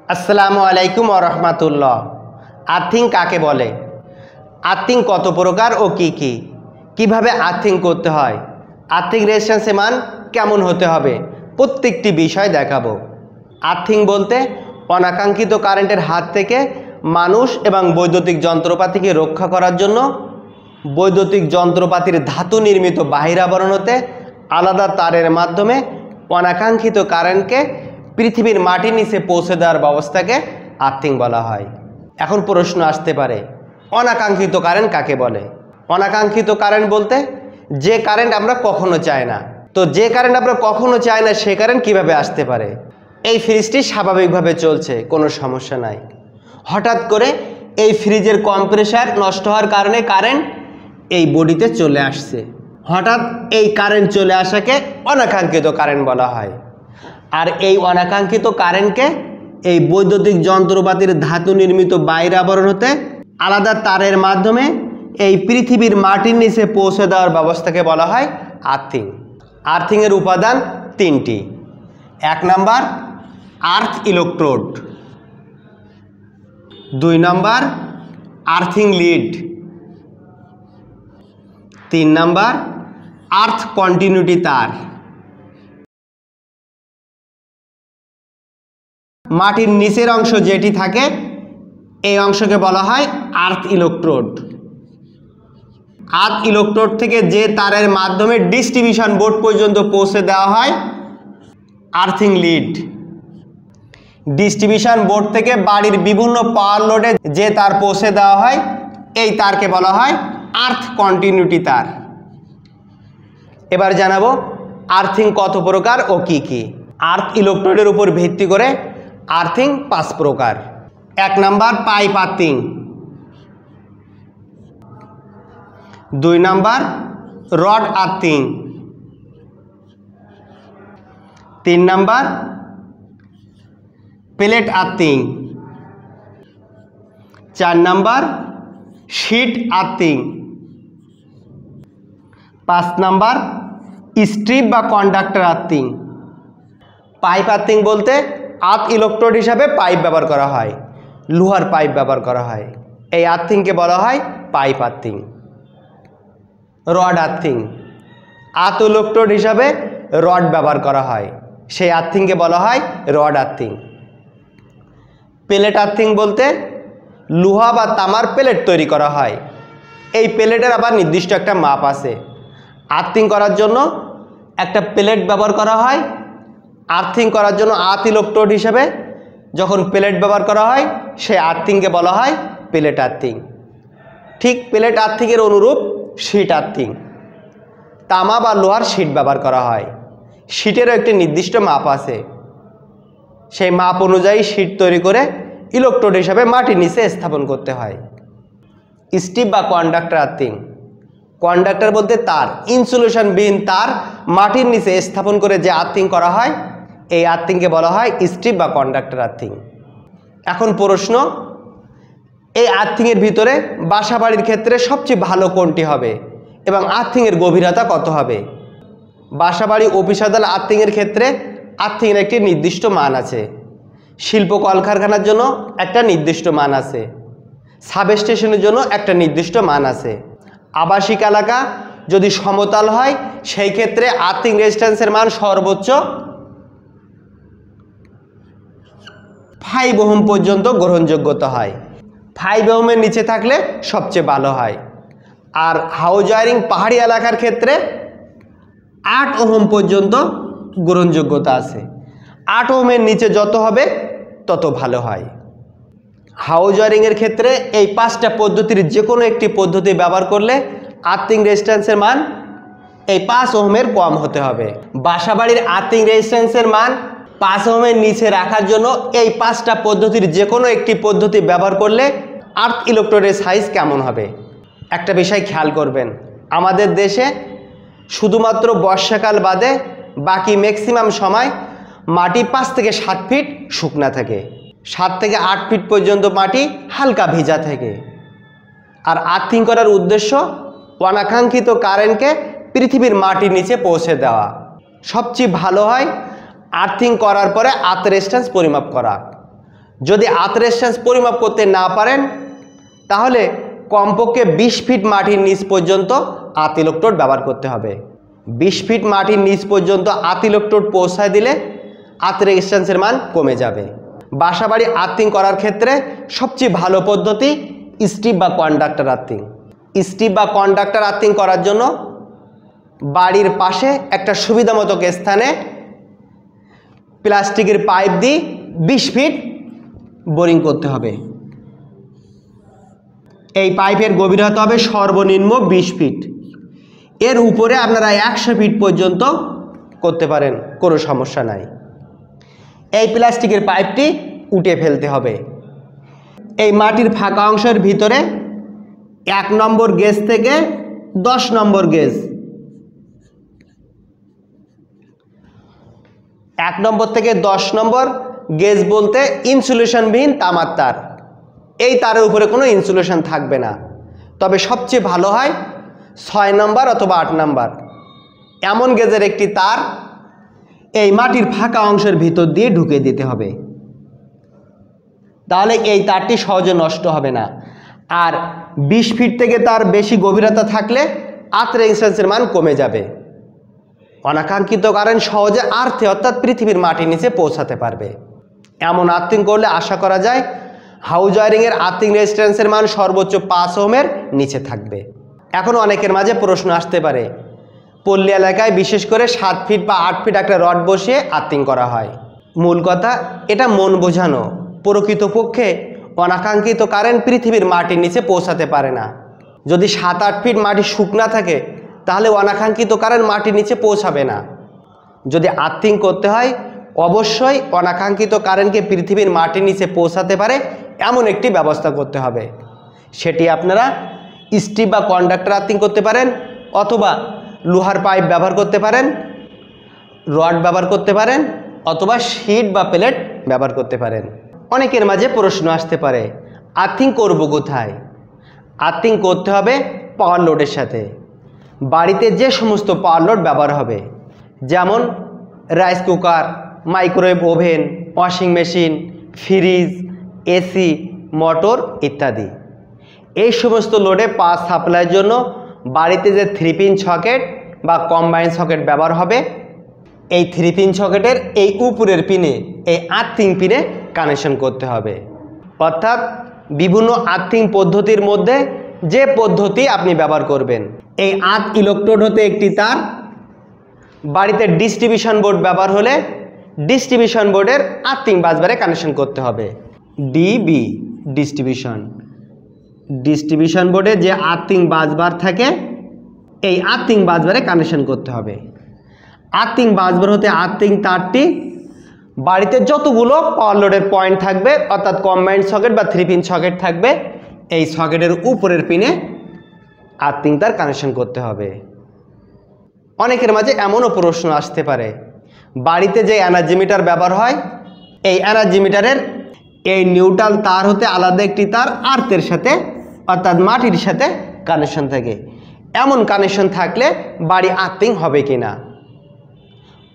আসসালামু আলাইকুম ওয়া রাহমাতুল্লাহ। আর্থিং কাকে বলে, আর্থিং কত প্রকার ও কি কি, কিভাবে আর্থিং করতে হয়, আর্থিং রেজিস্ট্যান্সের মান কেমন হতে হবে, প্রত্যেকটি বিষয় দেখাবো। আর্থিং বলতে অনাকাঙ্ক্ষিত কারেন্টের হাত থেকে মানুষ এবং বৈদ্যুতিক যন্ত্রপাতিকে রক্ষা করার জন্য বৈদ্যুতিক যন্ত্রপাতির ধাতু নির্মিত বাহির আবরণ হতে আলাদা তারের মাধ্যমে অনাকাঙ্ক্ষিত কারেন্টকে পৃথিবীর মাটির নিচে পৌঁছে দেওয়ার ব্যবস্থাকে আর্থিং বলা হয়। এখন প্রশ্ন আসতে পারে, অনাকাঙ্ক্ষিত কারেন্ট কাকে বলে? অনাকাঙ্ক্ষিত কারেন্ট বলতে যে কারেন্ট আমরা কখনো চাই না। তো যে কারেন্ট আমরা কখনো চাই না সে কারেন্ট কিভাবে আসতে পারে? এই ফ্রিজটি স্বাভাবিকভাবে চলছে, কোনো সমস্যা নাই। হঠাৎ করে এই ফ্রিজের কম্প্রেসার নষ্ট হওয়ার কারণে কারেন্ট এই বডিতে চলে আসছে। হঠাৎ এই কারেন্ট চলে আসাকে অনাকাঙ্ক্ষিত কারেন্ট বলা হয়। আর এই অনাকাঙ্ক্ষিত কারেন্টকে এই বৈদ্যুতিক যন্ত্রপাতির ধাতু নির্মিত বাইর আবরণ হতে আলাদা তারের মাধ্যমে এই পৃথিবীর মাটির নিচে পৌঁছে দেওয়ার ব্যবস্থাকে বলা হয় আর্থিং। আর্থিংয়ের উপাদান তিনটি। 1 number earth electrode, 2 number earthing lead, 3 number earth continuity তার। মাটির নিচের অংশ যেটি থাকে এই অংশকে বলা হয় আর্থ ইলেকট্রোড। আর্থ ইলেকট্রোড থেকে যে তারের মাধ্যমে ডিস্ট্রিবিউশন বোর্ড পর্যন্ত পৌঁছে দেওয়া হয় আর্থিং লিড। ডিস্ট্রিবিউশন বোর্ড থেকে বাড়ির বিভিন্ন পাওয়ার লোডে যে তার পৌঁছে দেওয়া হয় এই তারকে বলা হয় আর্থ কন্টিনিউটি তার। এবার জানাবো আর্থিং কত প্রকার ও কি কি। আর্থ ইলেকট্রোডের উপর ভিত্তি করে আর্থিং 5 প্রকার। 1 number pipe earthing, 2 number rod earthing, 3 number plate earthing, 4 number sheet earthing, 5 number strip বা কন্ডাক্টর আর্থিং। পাইপ আর্থিং বলতে আর্থ ইলেকট্রোড হিসাবে পাইপ ব্যবহার করা হয়, লোহার পাইপ ব্যবহার করা হয়, এই আর্থিংকে বলা হয় পাইপ আর্থিং। রড আর্থিং, আর্থ ইলেকট্রোড হিসাবে রড ব্যবহার করা হয়, সেই আর্থিংকে বলা হয় রড আর্থিং। প্লেট আর্থিং বলতে লোহা বা তামার প্লেট তৈরি করা হয়, এই প্লেটের আবার নির্দিষ্ট একটা মাপ আছে। আর্থিং করার জন্য একটা প্লেট ব্যবহার করা হয়। আর্থিং করার জন্য আর্থ ইলেকট্রোড হিসেবে যখন প্লেট ব্যবহার করা হয় সেই আর্থিংকে বলা হয় প্লেট আর্থিং। ঠিক প্লেট আর্থিংয়ের অনুরূপ শিট আর্থিং, তামা বা লোহার শিট ব্যবহার করা হয়, শিটেরও একটি নির্দিষ্ট মাপ আছে, সেই মাপ অনুযায়ী শিট তৈরি করে ইলেকট্রোড হিসাবে মাটির নিচে স্থাপন করতে হয়। স্ট্রিপ বা কন্ডাক্টর আর্থিং, কন্ডাক্টর বলতে তার, ইনসুলেশন বিহীন তার মাটির নিচে স্থাপন করে যে আর্থিং করা হয় এই আর্থিংকে বলা হয় স্ট্রিপ বা কন্ডাক্টর আর্থিং। এখন প্রশ্ন, এই আর্থিংয়ের ভিতরে বাসা বাড়ির ক্ষেত্রে সবচেয়ে ভালো কোনটি হবে এবং আর্থিংয়ের গভীরতা কত হবে? বাসা বাড়ি অফিস আদালত আর্থিংয়ের ক্ষেত্রে আর্থিংয়ের একটি নির্দিষ্ট মান আছে, শিল্প কলকারখানার জন্য একটা নির্দিষ্ট মান আছে, সাবস্টেশনের জন্য একটা নির্দিষ্ট মান আছে। আবাসিক এলাকা যদি সমতল হয় সেই ক্ষেত্রে আর্থিং রেজিস্ট্যান্সের মান সর্বোচ্চ 5 ওহম পর্যন্ত গ্রহণযোগ্যতা হয়, 5 ওহমের নিচে থাকলে সবচেয়ে ভালো হয়। আর হাউস ওয়ারিং পাহাড়ি এলাকার ক্ষেত্রে 8 ওহম পর্যন্ত গ্রহণযোগ্যতা আছে, 8 ওহমের নিচে যত হবে তত ভালো হয়। হাউস ওয়ারিংয়ের ক্ষেত্রে এই 5টা পদ্ধতির যে কোনো একটি পদ্ধতি ব্যবহার করলে আর্থিং রেজিস্ট্যান্সের মান এই 5 ওহমের কম হতে হবে। বাসাবাড়ির আর্থিং রেজিস্ট্যান্সের মান 5 ওহমের নিচে রাখার জন্য এই 5টা পদ্ধতির যে কোনো একটি পদ্ধতি ব্যবহার করলে আর্থ ইলেকট্রোডের সাইজ কেমন হবে? একটা বিষয় খেয়াল করবেন, আমাদের দেশে শুধুমাত্র বর্ষাকাল বাদে বাকি ম্যাক্সিমাম সময় মাটি 5 থেকে 7 ফিট শুকনা থাকে, 7 থেকে 8 ফিট পর্যন্ত মাটি হালকা ভিজা থাকে। আর আর্থিং করার উদ্দেশ্য অনাকাঙ্ক্ষিত কারেন্টকে পৃথিবীর মাটির নিচে পৌঁছে দেওয়া। সবচেয়ে ভালো হয় আর্থিং করার পরে আর্থ রেজিস্ট্যান্স পরিমাপ করা। যদি আর্থ রেজিস্ট্যান্স পরিমাপ করতে না পারেন তাহলে কমপক্ষে 20 ফিট মাটির নিচ পর্যন্ত আর্থ ইলেকট্রোড ব্যবহার করতে হবে। 20 ফিট মাটির নিচ পর্যন্ত আর্থ ইলেকট্রোড পৌঁছায় দিলে আর্থ রেজিস্ট্যান্সের মান কমে যাবে। বাসাবাড়ি আর্থিং করার ক্ষেত্রে সবচেয়ে ভালো পদ্ধতি স্ট্রিপ বা কন্ডাক্টর আর্থিং। স্ট্রিপ বা কন্ডাক্টর আর্থিং করার জন্য বাড়ির পাশে একটা সুবিধামতো স্থানে প্লাস্টিকের পাইপ দিয়ে 20 ফিট বোরিং করতে হবে। এই পাইপের গভীরতা হবে সর্বনিম্ন 20 ফিট। এর উপরে আপনারা 100 ফিট পর্যন্ত করতে পারেন, কোনো সমস্যা নাই। এই প্লাস্টিকের পাইপটি উঠে ফেলতে হবে। এই মাটির ফাঁকা অংশের ভিতরে 1 নম্বর গেজ থেকে 10 নম্বর গেজ, 1 নম্বর থেকে 10 নম্বর গেজ বলতে ইনসুলেশনবিহীন তামার তার। এই তারের উপরে কোনো ইনসুলেশন থাকবে না, তবে সবচেয়ে ভালো হয় 6 নম্বর অথবা 8 নম্বর এমন গেজের একটি তার এই মাটির ফাঁকা অংশের ভিতর দিয়ে ঢুকে দিতে হবে। তাহলে এই তারটি সহজে নষ্ট হবে না। আর 20 ফিট থেকে তার বেশি গভীরতা থাকলে আর্থ রেজিস্ট্যান্সের মান কমে যাবে। অনাকাঙ্ক্ষিত কারেন্ট সহজে আর্থে অর্থাৎ পৃথিবীর মাটির নিচে পৌঁছাতে পারবে। এমন আর্থিং করলে আশা করা যায় হাউস ওয়ারিংয়ের আর্থিং রেজিস্ট্যান্সের মান সর্বোচ্চ 5 ওহমের নিচে থাকবে। এখন অনেকের মাঝে প্রশ্ন আসতে পারে, পল্লী এলাকায় বিশেষ করে 7 ফিট বা 8 ফিট একটা রড বসিয়ে আর্থিং করা হয়। মূল কথা, এটা মন বোঝানো। প্রকৃতপক্ষে অনাকাঙ্ক্ষিত কারেন্ট পৃথিবীর মাটির নিচে পৌঁছাতে পারে না। যদি 7-8 ফিট মাটি শুকনা থাকে তাহলে অনাকাঙ্ক্ষিত কারেন্ট মাটির নিচে পৌঁছাবে না। যদি আর্থিং করতে হয় অবশ্যই অনাকাঙ্ক্ষিত কারেন্টকে পৃথিবীর মাটির নিচে পৌঁছাতে পারে এমন একটি ব্যবস্থা করতে হবে। সেটি আপনারা স্ট্রিপ বা কন্ডাক্টর আর্থিং করতে পারেন, অথবা লোহার পাইপ ব্যবহার করতে পারেন, রড ব্যবহার করতে পারেন, অথবা শিট বা প্লেট ব্যবহার করতে পারেন। অনেকের মাঝে প্রশ্ন আসতে পারে, আর্থিং করব কোথায়? আর্থিং করতে হবে পাওয়ার লোডের সাথে। বাড়িতে যে সমস্ত পাওয়ার লোড ব্যবহার হবে, যেমন rice cooker, microwave oven, washing machine, fridge, AC, motor ইত্যাদি, এই সমস্ত লোডে পাওয়ার সাপ্লাইয়ের জন্য বাড়িতে যে 3 পিন সকেট বা কম্বাইন সকেট ব্যবহার হবে, এই 3 পিন সকেটের এই উপরের পিনে এই আর্থিং পিনে কানেকশন করতে হবে। অর্থাৎ বিভিন্ন আর্থিং পদ্ধতির মধ্যে যে পদ্ধতি আপনি ব্যবহার করবেন, এই আর্থ ইলেকট্রোড হতে একটি তার, বাড়িতে ডিস্ট্রিবিউশন বোর্ড ব্যবহার হলে ডিস্ট্রিবিউশন বোর্ডের আর্থিং বাসবারে কানেকশন করতে হবে। ডিবি ডিস্ট্রিবিউশন বোর্ডে যে আর্থিং বাসবার থাকে এই আর্থিং বাসবারে কানেকশন করতে হবে। আর্থিং বাসবার হতে আর্থিং তারটি বাড়িতে যতগুলো পাওয়ার লোডের পয়েন্ট থাকবে, অর্থাৎ কম্বাইন্ড সকেট বা 3 পিন সকেট থাকবে, এই সকেটের উপরের পিনে আর্থিং তার কানেকশন করতে হবে। অনেকের মাঝে এমনও প্রশ্ন আসতে পারে, বাড়িতে যে এনার্জি মিটার ব্যবহার হয়, এই এনার্জি মিটারের এই নিউট্রাল তার হতে আলাদা একটি তার আর্থের সাথে অর্থাৎ মাটির সাথে কানেকশন থাকে। এমন কানেকশন থাকলে বাড়ি আর্থিং হবে কি না?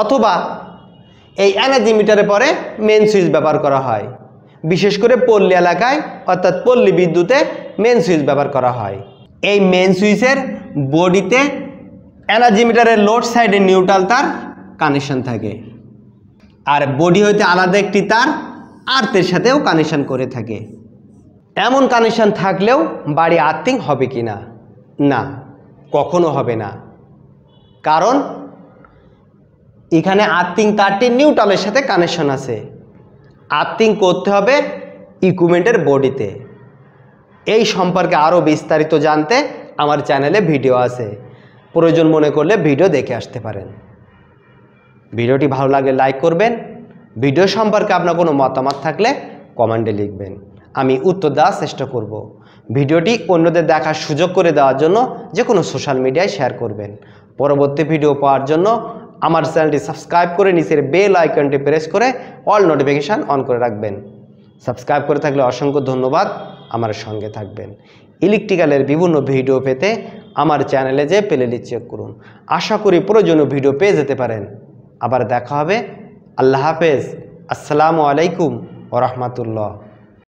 অথবা এই এনার্জি মিটারে পরে মেন সুইচ ব্যবহার করা হয়, বিশেষ করে পল্লী এলাকায় অর্থাৎ পল্লী বিদ্যুতে মেন সুইচ ব্যবহার করা হয়। এই মেন সুইচের বডিতে এনার্জি মিটারের লোড সাইডে নিউট্রাল তার কানেকশন থাকে, আর বডি হইতে আলাদা একটি তার আর্থের সাথেও কানেকশন করে থাকে। এমন কানেকশন থাকলেও বাড়ি আর্থিং হবে কি না? না, কখনো হবে না। কারণ এখানে আর্থিং তারটি নিউট্রালের সাথে কানেকশন আছে। আর্থিং করতে হবে ইকুইপমেন্টের বডিতে। এই সম্পর্কে আরও বিস্তারিত জানতে আমার চ্যানেলে ভিডিও আছে, প্রয়োজন মনে করলে ভিডিও দেখে আসতে পারেন। ভিডিওটি ভালো লাগলে লাইক করবেন। ভিডিও সম্পর্কে আপনার কোনো মতামত থাকলে কমেন্টে লিখবেন, আমি উত্তর দেওয়ার চেষ্টা করব। ভিডিওটি অন্যদের দেখার সুযোগ করে দেওয়ার জন্য যে কোনো সোশ্যাল মিডিয়ায় শেয়ার করবেন। পরবর্তী ভিডিও পাওয়ার জন্য আমার চ্যানেলটি সাবস্ক্রাইব করে নিচের বেল আইকনটি প্রেস করে অল নোটিফিকেশান অন করে রাখবেন। সাবস্ক্রাইব করে থাকলে অসংখ্য ধন্যবাদ, আমার সঙ্গে থাকবেন। ইলেকট্রিক্যালের বিভিন্ন ভিডিও পেতে আমার চ্যানেলে যে প্লেলিস্ট চেক করুন। আশা করি প্রয়োজনীয় ভিডিও পেয়ে যেতে পারেন। আবার দেখা হবে। আল্লাহ হাফেজ। আসসালামু আলাইকুম। ওয়া রাহমাতুল্লাহ।